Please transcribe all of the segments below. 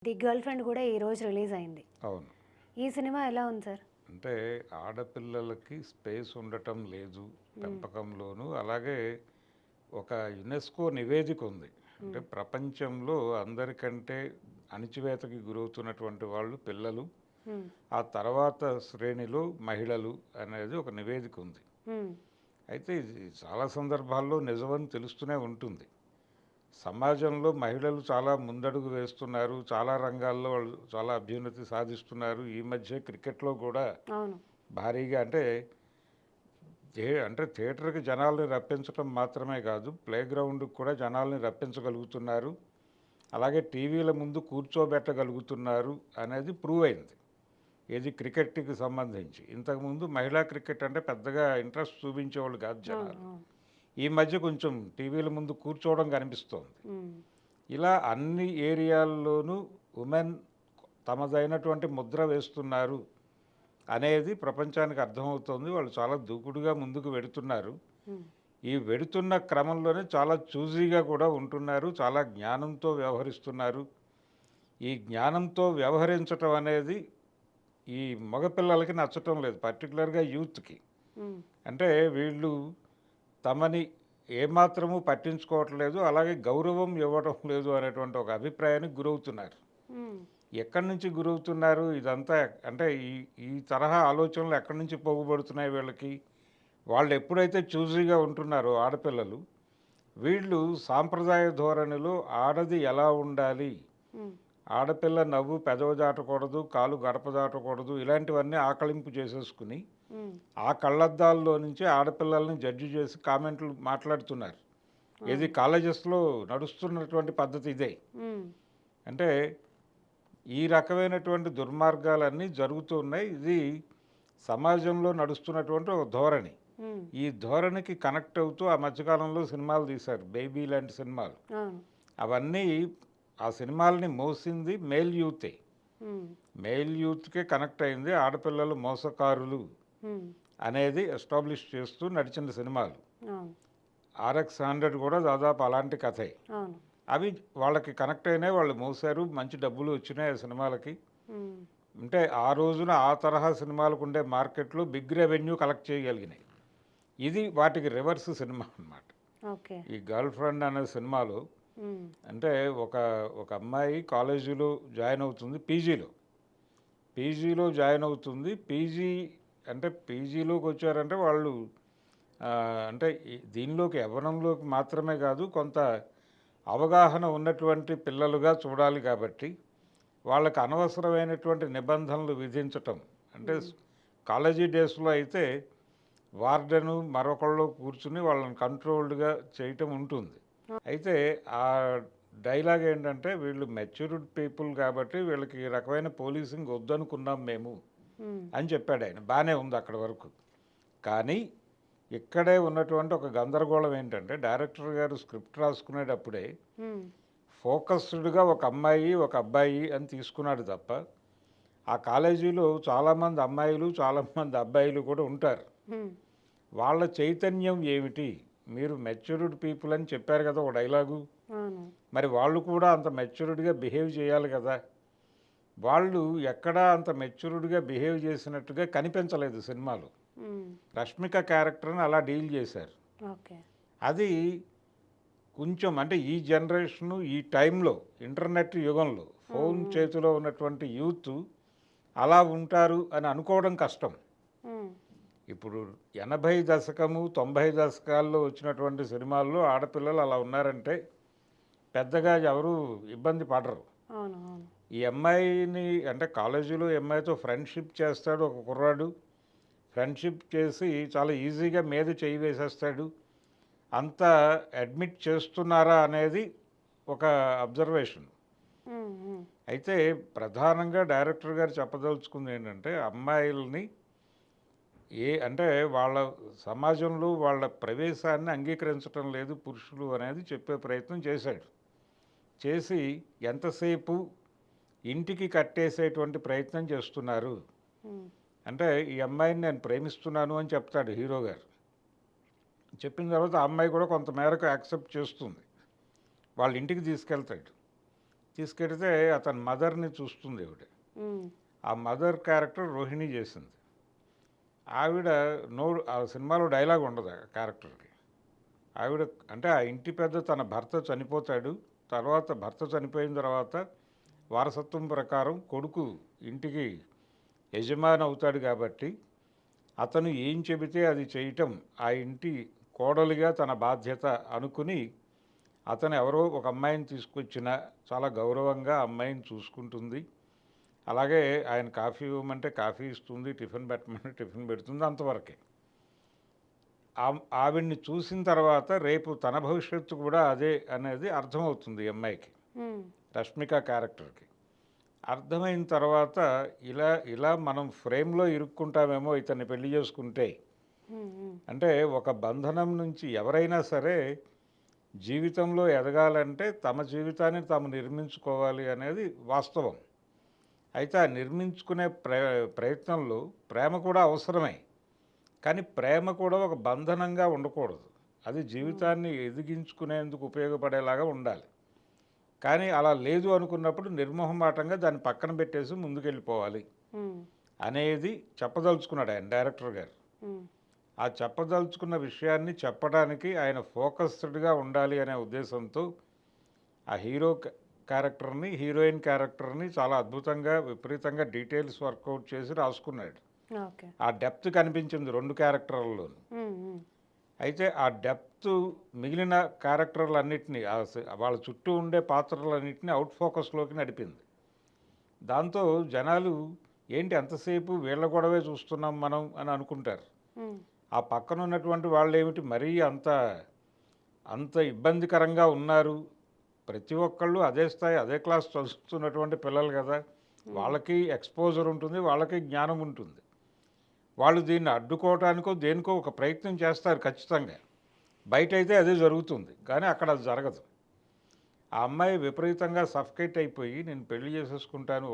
The girl friend కూడా ఈరోజు release అయింది. అవును. ఈ సినిమా ఎలా ఉంది సార్? అంటే ఆడపిల్లలకి స్పేస్ ఉండటం లేదు హ్మ్. పెంపకంలోను. అలాగే ఒక యునెస్కో నివేదిక ఉంది. అంటే హ్మ్. ప్రపంచంలో అందరికంటే అణిచివేతకి గురవుతున్నటువంటి వాళ్ళు పిల్లలు. హ్మ్. ఆ తర్వాత శ్రేణిలో మహిళలు అనేది ఒక నివేదిక ఉంది. హ్మ్. అయితే ఇది చాలా సందర్భాల్లో నిజమని తెలుస్తూనే ఉంటుంది. సమాజంలో మహిళలు చాలా ముందడుగు వేస్తున్నారు. చాలా రంగాల్లో వాళ్ళు చాలా అభ్యున్నతి సాధిస్తున్నారు. ఈ మధ్య క్రికెట్‌లో కూడా అవును. భారీగా అంటే థియేటర్‌కి జనాల్ని రప్పించటం మాత్రమే కాదు, ప్లే గ్రౌండ్‌కి కూడా జనాల్ని రప్పించగలుగుతున్నారు. అలాగే టీవీల ముందు కూర్చోబెట్టగలుగుతున్నారు అనేది ప్రూవ్ అయింది. ఏది క్రికెట్‌కి సంబంధించి. ఇంతకుముందు మహిళా క్రికెట్ అంటే పెద్దగా ఇంట్రెస్ట్ చూపించేవాళ్ళు కాదు అవును. జనాలు. అవును. ఈ మధ్య కొంచెం టీవీల ముందు కూర్చోవడం కనిపిస్తోంది. హ్మ్. ఇలా అన్ని ఏరియాల్లోనూ ఉమెన్ తమదైనటువంటి ముద్ర వేస్తున్నారు అనేది ప్రపంచానికి అర్థమవుతోంది. వాళ్ళు చాలా దూకుడుగా ముందుకు వెడుతున్నారు. హ్మ్. ఈ వెడుతున్న క్రమంలోనే చాలా చూజీగా కూడా ఉంటున్నారు. చాలా జ్ఞానంతో వ్యవహరిస్తున్నారు. ఈ జ్ఞానంతో వ్యవహరించటం అనేది ఈ మగపిల్లలకి నచ్చటం లేదు. పర్టికులర్‌గా యూత్‌కి. హ్మ్. అంటే వీళ్ళు తమని ఏమాత్రము పట్టించుకోవట్లేదు. అలాగే గౌరవం ఇవ్వడం లేదు అనేటువంటి ఒక అభిప్రాయానికి గురవుతున్నారు. హ్మ్. ఎక్కడి నుంచి గురవుతున్నారు ఇదంతా? అంటే ఈ ఈ తరహా ఆలోచనలు ఎక్కడి నుంచి పోగుపడుతున్నాయి వీళ్ళకి? వాళ్ళు ఎప్పుడైతే చూజీగా ఉంటున్నారో ఆడపిల్లలు, వీళ్ళు సాంప్రదాయ ధోరణిలో ఆడది ఎలా ఉండాలి, హ్మ్. ఆడపిల్ల నవ్వు పెదవి దాటకూడదు, కాలు గడప దాటకూడదు, ఇలాంటివన్నీ ఆకళింపు చేసేసుకుని హ్మ్. ఆ కళ్ళద్దాల్లో నుంచి ఆడపిల్లల్ని జడ్జి చేసి కామెంట్లు మాట్లాడుతున్నారు. ఏది అవును. కాలేజెస్లో నడుస్తున్నటువంటి పద్ధతి ఇదే. హ్మ్. అంటే ఈ రకమైనటువంటి దుర్మార్గాలన్నీ జరుగుతూ ఉన్నాయి. ఇది సమాజంలో నడుస్తున్నటువంటి ఒక ధోరణి. హ్మ్. ఈ ధోరణికి కనెక్ట్ అవుతూ ఆ మధ్యకాలంలో సినిమాలు తీశారు. 'బేబీ' లాంటి సినిమాలు. అవును. అవన్నీ ఆ సినిమాలని మోసింది మేల్ యూతే. హ్మ్. మేల్ యూత్‌కే కనెక్ట్ అయింది. ఆడపిల్లలు మోసకారులు హ్మ్. అనేది ఎస్టాబ్లిష్ చేస్తూ నడిచిన సినిమాలు. అవును. 'ఆర్ఎక్స్ 100' కూడా దాదాపు అలాంటి కథే. అవును. అవి వాళ్ళకి కనెక్ట్ అయినాయి. వాళ్ళు మోసారు. మంచి డబ్బులు వచ్చినాయి ఆ సినిమాలకి. హ్మ్. అంటే ఆ రోజున ఆ తరహా సినిమాలకు ఉండే మార్కెట్లో బిగ్ రెవెన్యూ కలెక్ట్ చేయగలిగినాయి. ఇది వాటికి రివర్స్ సినిమా అన్నమాట. ఓకే. ఈ 'గర్ల్ ఫ్రెండ్' అనే సినిమాలో హ్మ్. అంటే ఒక ఒక అమ్మాయి కాలేజీలో జాయిన్ అవుతుంది పీజీలో. పీజీలో జాయిన్ అవుతుంది. అంటే పీజీలోకి వచ్చారంటే వాళ్ళు అంటే దీనిలోకి యవ్వనంలోకి మాత్రమే కాదు, కొంత అవగాహన ఉన్నటువంటి పిల్లలుగా చూడాలి కాబట్టి వాళ్ళకి అనవసరమైనటువంటి నిబంధనలు విధించటం. అంటే హ్మ్. కాలేజీ డేస్‌లో అయితే వార్డెను మరొకళ్ళు కూర్చుని వాళ్ళని కంట్రోల్డ్‌గా చేయటం ఉంటుంది. అయితే ఆ డైలాగ్ ఏంటంటే, వీళ్ళు మెచ్యూర్డ్ పీపుల్ కాబట్టి వీళ్ళకి ఈ రకమైన పోలీసింగ్ వద్దనుకున్నాం మేము హ్మ్. అని చెప్పాడాయన. బానే ఉంది అక్కడి వరకు. కానీ ఇక్కడే ఉన్నటువంటి ఒక గందరగోళం ఏంటంటే, డైరెక్టర్ గారు స్క్రిప్ట్ రాసుకునేటప్పుడే హ్మ్. ఫోకస్డ్‌గా ఒక అమ్మాయి, ఒక అబ్బాయి అని తీసుకున్నాడు తప్ప, ఆ కాలేజీలో చాలామంది అమ్మాయిలు, చాలామంది అబ్బాయిలు కూడా ఉంటారు. హ్మ్. వాళ్ళ చైతన్యం ఏమిటి? మీరు మెచ్యూర్డ్ పీపుల్ అని చెప్పారు కదా ఒక డైలాగు. అవును. మరి వాళ్ళు కూడా అంత మెచ్యూర్డ్‌గా బిహేవ్ చేయాలి కదా! వాళ్ళు ఎక్కడా అంత మెచ్యూర్డ్‌గా బిహేవ్ చేసినట్టుగా కనిపించలేదు సినిమాలో. హ్మ్. రష్మిక క్యారెక్టర్‌ని అలా డీల్ చేశారు. ఓకే. అది కొంచెం అంటే ఈ జనరేషను, ఈ టైంలో, ఇంటర్నెట్ యుగంలో, హ్మ్. ఫోన్ హ్మ్. చేతిలో ఉన్నటువంటి యూత్ అలా ఉంటారు అని అనుకోవడం కష్టం. హ్మ్. ఇప్పుడు 80 దశకము, 90 దశకాల్లో వచ్చినటువంటి సినిమాల్లో ఆడపిల్లలు అలా ఉన్నారంటే పెద్దగా ఎవరు ఇబ్బంది పడరు. అవును. అవును. ఈ అమ్మాయిని అంటే కాలేజీలో ఈ అమ్మాయితో ఫ్రెండ్‌షిప్ చేస్తాడు ఒక కుర్రాడు. ఫ్రెండ్‌షిప్ చేసి చాలా ఈజీగా మీద చెయ్యి వేసేస్తాడు. అంతా అడ్మిట్ చేస్తున్నారా అనేది ఒక అబ్జర్వేషన్. హ్మ్. హ్మ్. అయితే ప్రధానంగా డైరెక్టర్ గారు చెప్పదలుచుకుంది ఏంటంటే, అమ్మాయిలని అంటే వాళ్ళ సమాజంలో వాళ్ళ ప్రవేశాన్ని అంగీకరించటం లేదు పురుషులు అనేది చెప్పే ప్రయత్నం చేశాడు. చేసి ఎంతసేపు ఇంటికి కట్టేసేటువంటి ప్రయత్నం చేస్తున్నారు. హ్మ్. అంటే ఈ అమ్మాయిని నేను ప్రేమిస్తున్నాను అని చెప్తాడు హీరో గారు. చెప్పిన తర్వాత ఆ అమ్మాయి కూడా కొంత మేరకు యాక్సెప్ట్ చేస్తుంది. వాళ్ళ ఇంటికి తీసుకెళ్తాడు. తీసుకెడితే అతని మదర్ని చూస్తుంది ఆవిడ. హ్మ్. ఆ మదర్ క్యారెక్టర్ రోహిణి చేసింది. ఆవిడ ఆ సినిమాలో డైలాగ్ ఉండదు ఆ క్యారెక్టర్కి. ఆవిడ అంటే ఆ ఇంటి పెద్ద తన భర్త చనిపోతాడు. తర్వాత భర్త చనిపోయిన తర్వాత వారసత్వం ప్రకారం కొడుకు ఇంటికి యజమాని అవుతాడు కాబట్టి అతను ఏం చెబితే అది చేయటం ఆ ఇంటి కోడలిగా తన బాధ్యత అనుకుని అతను ఎవరో ఒక అమ్మాయిని తీసుకొచ్చిన చాలా గౌరవంగా అమ్మాయిని చూసుకుంటుంది. అలాగే ఆయన కాఫీ ఇవ్వమంటే కాఫీ ఇస్తుంది, టిఫిన్ పెట్టమంటే టిఫిన్ పెడుతుంది, అంతవరకే. ఆవిడ్ని చూసిన తర్వాత రేపు తన భవిష్యత్తు కూడా అదే అనేది అర్థమవుతుంది ఈ అమ్మాయికి, హ్మ్. రష్మిక క్యారెక్టర్కి. అర్థమైన తర్వాత ఇలా ఇలా మనం ఫ్రేమ్లో ఇరుక్కుంటామేమో ఇతన్ని పెళ్లి చేసుకుంటే. హ్మ్. హ్మ్. అంటే ఒక బంధనం నుంచి ఎవరైనా సరే జీవితంలో ఎదగాలంటే తమ జీవితాన్ని తాము నిర్మించుకోవాలి అనేది వాస్తవం. అయితే ఆ నిర్మించుకునే ప్రయత్నంలో ప్రేమ కూడా అవసరమే. కానీ ప్రేమ కూడా ఒక బంధనంగా ఉండకూడదు. అది జీవితాన్ని ఎదిగించుకునేందుకు ఉపయోగపడేలాగా ఉండాలి. కానీ అలా లేదు అనుకున్నప్పుడు నిర్మోహమాటంగా దాన్ని పక్కన పెట్టేసి ముందుకెళ్ళిపోవాలి హ్మ్. అనేది చెప్పదలుచుకున్నాడు ఆయన డైరెక్టర్ గారు. హ్మ్. ఆ చెప్పదలుచుకున్న విషయాన్ని చెప్పడానికి ఆయన ఫోకస్డ్గా ఉండాలి అనే ఉద్దేశంతో ఆ క్యారెక్టర్ని, హీరోయిన్ క్యారెక్టర్ని చాలా అద్భుతంగా విపరీతంగా డీటెయిల్స్ వర్కౌట్ చేసి రాసుకున్నాడు. ఓకే. ఆ డెప్త్ కనిపించింది 2 క్యారెక్టర్లలోనూ. హ్మ్. హ్మ్. అయితే ఆ డెప్త్ మిగిలిన క్యారెక్టర్లన్నింటినీ వాళ్ళ చుట్టూ ఉండే పాత్రలన్నింటినీ అవుట్ ఫోకస్లోకి నడిపింది. దాంతో జనాలు ఏంటి ఎంతసేపు వీళ్ళ గొడవే చూస్తున్నాం మనం అని అనుకుంటారు. హ్మ్. ఆ పక్కన ఉన్నటువంటి వాళ్ళు ఏమిటి మరీ అంత అంత ఇబ్బందికరంగా ఉన్నారు. ప్రతి ఒక్కళ్ళు అదే స్థాయి అదే క్లాస్ చదువుతున్నటువంటి పిల్లలు కదా, వాళ్ళకి ఎక్స్పోజర్ ఉంటుంది, వాళ్ళకి జ్ఞానం ఉంటుంది. వాళ్ళు దీన్ని అడ్డుకోవటానికో దేనికో ఒక ప్రయత్నం చేస్తారు ఖచ్చితంగా. బయట అయితే అదే జరుగుతుంది, కానీ అక్కడ అది జరగదు. ఆ అమ్మాయి విపరీతంగా సఫకేట్ అయిపోయి నేను పెళ్లి చేసేసుకుంటాను,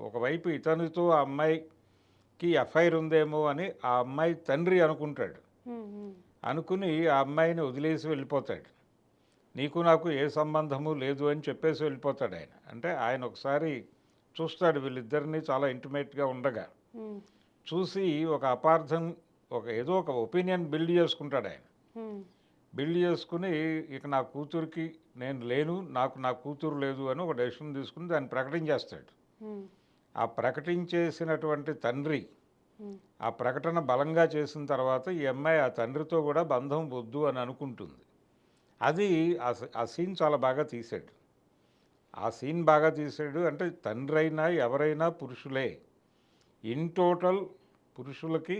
ఒకవైపు ఇతనితో ఆ అమ్మాయికి ఎఫ్ఐఆర్ ఉందేమో అని ఆ అమ్మాయి తండ్రి అనుకుంటాడు. హ్మ్. హ్మ్. అనుకుని ఆ అమ్మాయిని వదిలేసి వెళ్ళిపోతాడు. నీకు నాకు ఏ సంబంధము లేదు అని చెప్పేసి వెళ్ళిపోతాడు ఆయన. అంటే ఆయన ఒకసారి చూస్తాడు వీళ్ళిద్దరినీ చాలా ఇంటిమేట్గా ఉండగా. హ్మ్. చూసి ఒక అపార్థం, ఏదో ఒక ఒపీనియన్ బిల్డ్ చేసుకుంటాడు ఆయన. హ్మ్. బిల్డ్ చేసుకుని ఇక నా కూతురికి నేను లేను, నాకు నా కూతురు లేదు అని ఒక డెసిషన్ తీసుకుని దాన్ని ప్రకటించేస్తాడు. హ్మ్. ఆ ప్రకటించేసినటువంటి తండ్రి హ్మ్. ఆ ప్రకటన బలంగా చేసిన తర్వాత ఈ అమ్మాయి ఆ తండ్రితో కూడా బంధం వద్దు అని అనుకుంటుంది. అది ఆ సీన్ చాలా బాగా తీశాడు. ఆ సీన్ బాగా తీశాడు. అంటే తండ్రి అయినా ఎవరైనా పురుషులే. ఇన్ టోటల్ పురుషులకి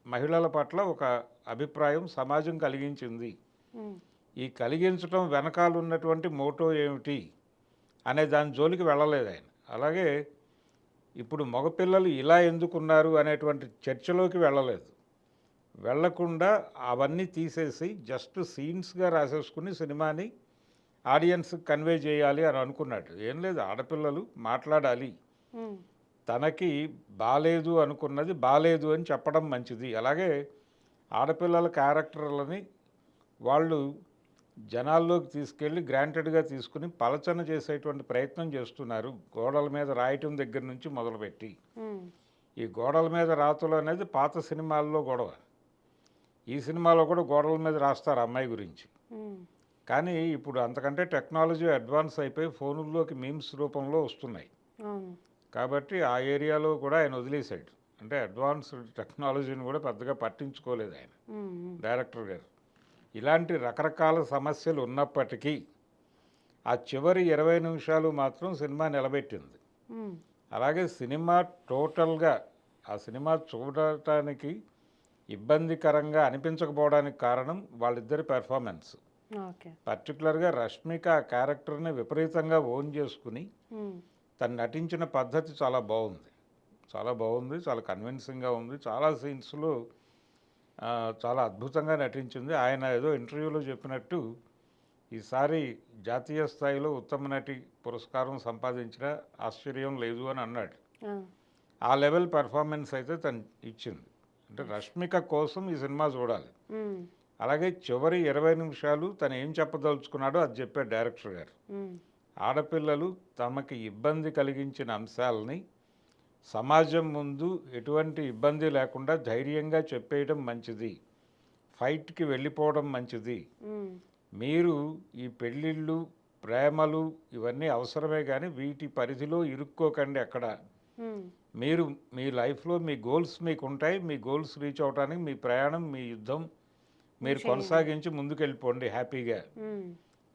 మహిళల పట్ల ఒక అభిప్రాయం సమాజం కలిగించింది. హ్మ్. ఈ కలిగించటం వెనకాల ఉన్నటువంటి మోటో ఏమిటి అనే దాని జోలికి వెళ్ళలేదు ఆయన. అలాగే ఇప్పుడు మగపిల్లలు ఇలా ఎందుకున్నారు అనేటువంటి చర్చలోకి వెళ్ళలేదు. వెళ్ళకుండా అవన్నీ తీసేసి జస్ట్ సీన్స్గా రాసేసుకుని సినిమాని ఆడియన్స్కి కన్వే చేయాలి అని అనుకున్నాడు. ఏం లేదు, ఆడపిల్లలు మాట్లాడాలి, హ్మ్. తనకి బాలేదు అనుకున్నది బాలేదు అని చెప్పడం మంచిది. అలాగే ఆడపిల్లల క్యారెక్టర్లని వాళ్ళు జనాల్లోకి తీసుకెళ్ళి గ్రాంటెడ్గా తీసుకుని పలచన చేసేటువంటి ప్రయత్నం చేస్తున్నారు, గోడల మీద రాయటం దగ్గర నుంచి మొదలుపెట్టి. హ్మ్. ఈ గోడల మీద రాతలు అనేది పాత సినిమాల్లో గొడవ. ఈ సినిమాలో కూడా గోడల మీద రాస్తారు అమ్మాయి గురించి. హ్మ్. కానీ ఇప్పుడు అంతకంటే టెక్నాలజీ అడ్వాన్స్ అయిపోయి ఫోనుల్లోకి మీమ్స్ రూపంలో వస్తున్నాయి. అవును. కాబట్టి ఆ ఏరియాలో కూడా ఆయన వదిలేశాడు. అంటే అడ్వాన్స్డ్ టెక్నాలజీని కూడా పెద్దగా పట్టించుకోలేదు ఆయన హ్మ్. హ్మ్. డైరెక్టర్ గారు. ఇలాంటి రకరకాల సమస్యలు ఉన్నప్పటికీ ఆ చివరి 20 నిమిషాలు మాత్రం సినిమా నిలబెట్టింది. హ్మ్. అలాగే సినిమా టోటల్గా ఆ సినిమా చూడటానికి ఇబ్బందికరంగా అనిపించకపోవడానికి కారణం వాళ్ళిద్దరి పెర్ఫార్మెన్స్. ఓకే. పర్టికులర్గా రష్మిక ఆ క్యారెక్టర్ని విపరీతంగా ఓన్ చేసుకుని హ్మ్. తను నటించిన పద్ధతి చాలా బాగుంది. చాలా బాగుంది, చాలా కన్విన్సింగ్గా ఉంది. చాలా సీన్స్లో చాలా అద్భుతంగా నటించింది. ఆయన ఏదో ఇంటర్వ్యూలో చెప్పినట్టు ఈసారి జాతీయ స్థాయిలో ఉత్తమ నటి పురస్కారం సంపాదించిన ఆశ్చర్యం లేదు అని అన్నాడు. ఆ! ఆ లెవెల్ పెర్ఫార్మెన్స్ అయితే తను ఇచ్చింది. అంటే రష్మిక కోసం ఈ సినిమా చూడాలి. హ్మ్. అలాగే చివరి 20 నిమిషాలు తను ఏం చెప్పదలుచుకున్నాడో అది చెప్పాడు డైరెక్టర్ గారు. హ్మ్. ఆడపిల్లలు తమకి ఇబ్బంది కలిగించిన అంశాలని సమాజం ముందు ఎటువంటి ఇబ్బంది లేకుండా ధైర్యంగా చెప్పేయడం మంచిది, ఫైట్కి వెళ్ళిపోవడం మంచిది. ఉమ్, మీరు ఈ పెళ్ళిళ్ళు, ప్రేమలు ఇవన్నీ అవసరమే కానీ వీటి పరిధిలో ఇరుక్కోకండి అక్కడ. ఉమ్, మీరు మీ లైఫ్లో మీ గోల్స్ మీకు ఉంటాయి. మీ గోల్స్ రీచ్ అవడానికి మీ ప్రయాణం, మీ యుద్ధం మీరు చేయండి. కొనసాగించి ముందుకెళ్ళిపోండి హ్యాపీగా. ఉమ్,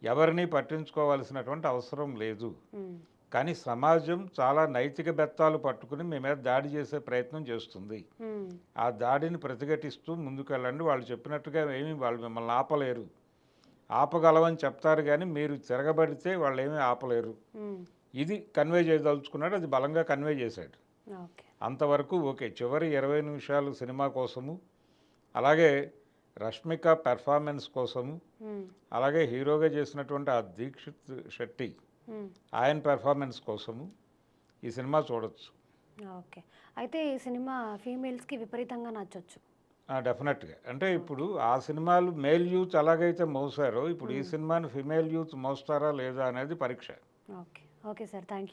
ఎవరిని పట్టించుకోవాల్సినటువంటి అవసరం లేదు. ఉమ్, కానీ సమాజం చాలా నైతిక బెత్తాలు పట్టుకుని మీ మీద దాడి చేసే ప్రయత్నం చేస్తుంది. ఉమ్, ఆ దాడిని ప్రతిఘటిస్తూ ముందుకెళ్ళండి. వాళ్ళు చెప్పినట్టుగా ఏమీ వాళ్ళు మిమ్మల్ని ఆపలేరు. ఆపగలవని చెప్తారు కానీ మీరు తిరగబడితే వాళ్ళు ఏమీ ఆపలేరు. ఉమ్, ఇది కన్వే చేయదలుచుకున్నాడు. అది బలంగా కన్వే చేశాడు. ఓకే. అంతవరకు ఓకే. చివరి 20 నిమిషాలు సినిమా కోసము, అలాగే రష్మిక పెర్ఫార్మెన్స్ కోసము, ఉమ్, అలాగే హీరోగా చేసినటువంటి ఆ దీక్షిత్ శెట్టి ఉమ్, ఆయన పెర్ఫార్మెన్స్ కోసము ఈ సినిమా చూడొచ్చు. ఓకే. అయితే ఈ సినిమా ఫీమేల్స్కి విపరీతంగా నచ్చొచ్చు. డెఫినెట్గా. అంటే ఇప్పుడు ఆ సినిమాలు మేల్ యూత్ ఎలాగైతే మోసారో ఇప్పుడు ఈ ఉమ్, సినిమాని ఫిమేల్ యూత్ మోస్తారా లేదా అనేది పరీక్ష. Okay. Okay sir, thank you.